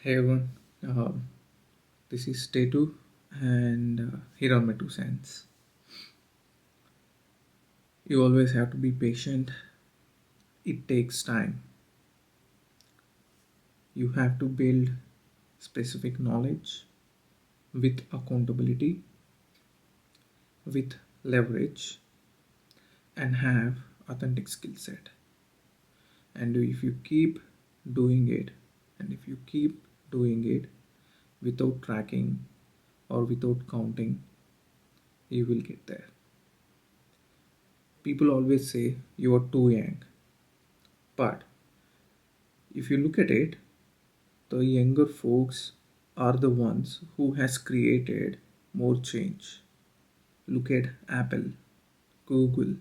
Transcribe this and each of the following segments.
Hey everyone, uh, this is Tetu, and here are my 2 cents. You always have to be patient, it takes time. You have to build specific knowledge with accountability, with leverage, and have authentic skill set. And if you keep doing it, and if you keep doing it without tracking or without counting, you will get there. People always say you are too young, but if you look at it, the younger folks are the ones who has created more change. Look at Apple, Google,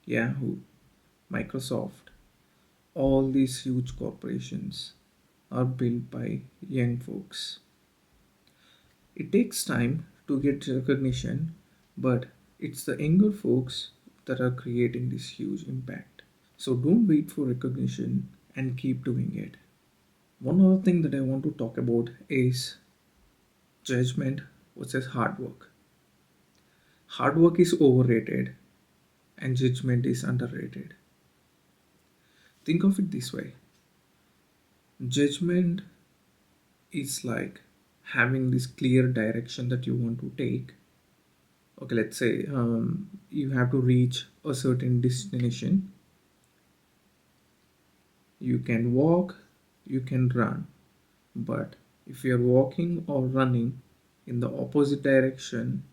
Yahoo, Microsoft. All these huge corporations are built by young folks. It takes time to get recognition, but it's the younger folks that are creating this huge impact. So don't wait for recognition and keep doing it. One other thing that I want to talk about is judgment versus hard work. Hard work is overrated and judgment is underrated. Think of it this way: judgment is like having this clear direction that you want to take. Okay, let's say you have to reach a certain destination. You can walk, you can run, but if you're walking or running in the opposite direction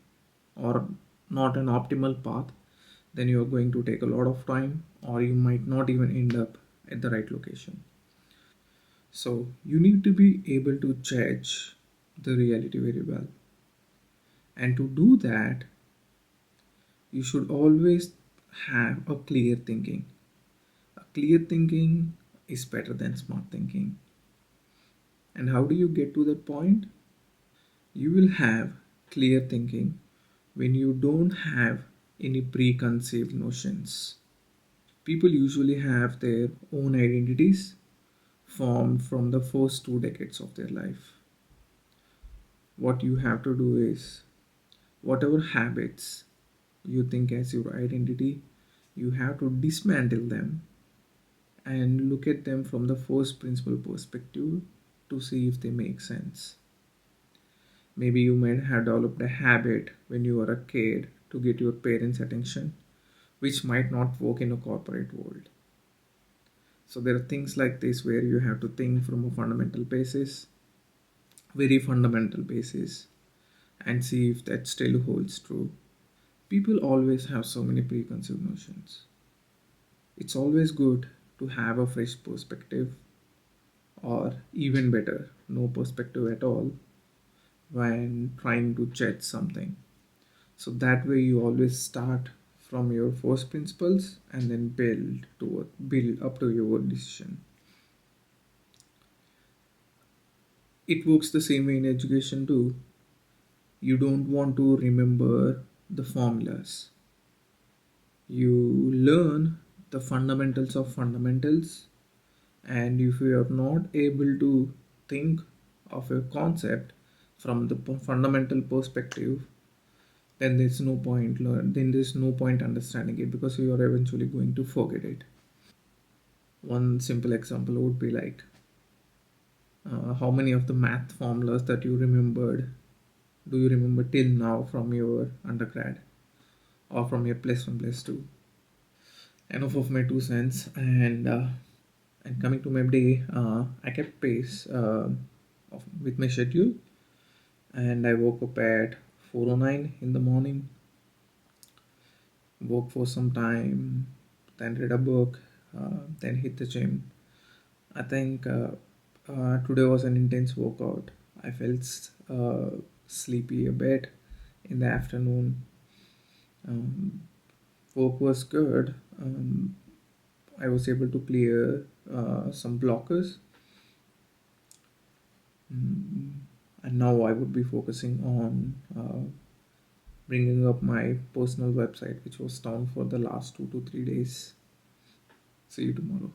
or not an optimal path, then you are going to take a lot of time or you might not even end up at the right location. So you need to be able to judge the reality very well. And to do that, you should always have a clear thinking. A clear thinking is better than smart thinking. And how do you get to that point? You will have clear thinking when you don't have any preconceived notions. People usually have their own identities formed from the first 2 decades of their life. What you have to do is, whatever habits you think as your identity, you have to dismantle them and look at them from the first principle perspective to see if they make sense. Maybe you might have developed a habit when you were a kid to get your parents' attention, which might not work in a corporate world. So there are things like this where you have to think from a fundamental basis, very fundamental basis, and see if that still holds true. People always have so many preconceived notions. It's always good to have a fresh perspective, or even better, no perspective at all when trying to judge something. So that way you always start from your first principles and then build up to your decision. It works the same way in education too. You don't want to remember the formulas. You learn the fundamentals of fundamentals, and if you are not able to think of a concept from the fundamental perspective, then there's no point understanding it because you are eventually going to forget it. One simple example would be like how many of the math formulas that you remembered do you remember till now from your undergrad or from your plus one plus two? Enough of my 2 cents. And coming to my day, I kept pace with my schedule, and I woke up at 4:09 in the morning, woke for some time, then read a book, then hit the gym. I think today was an intense workout. I felt sleepy a bit in the afternoon. Um, Work was good. I was able to clear some blockers. And now I would be focusing on bringing up my personal website, which was down for the last 2 to 3 days. See you tomorrow.